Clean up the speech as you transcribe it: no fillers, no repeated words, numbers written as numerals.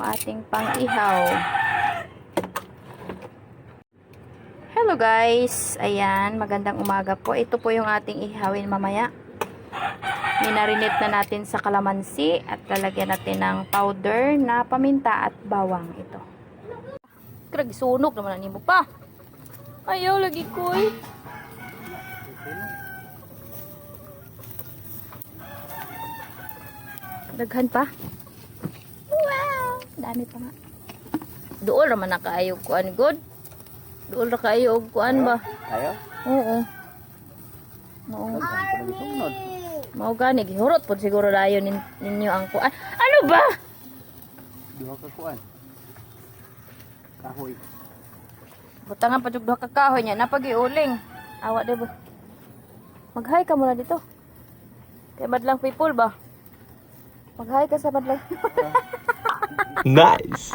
ating pang-ihaw. Hello guys, ayan, magandang umaga po. Ito po yung ating ihawin mamaya. Minarinate na natin sa kalamansi at lalagyan natin ng powder na paminta at bawang. Ito. Krag, sunog naman ang mo pa. Ayaw lagi ko eh. Daghan pa. Wow! Dami pa nga. Dool naman nakaayog kuan good. Dool na kaayog kuan ba? Ayo? Oo. Oo. Mao gani gihurot pod siguro dayon ninyo ang kuan. Ano ba? Duha ka kuan. Kahoy. Butangan pa jud duha ka kahoy nya napagiuling. Awa de ba. Mag-hi ka muna dito. Kay madlang people ba? Mag-hi ka sa madlang. Nice.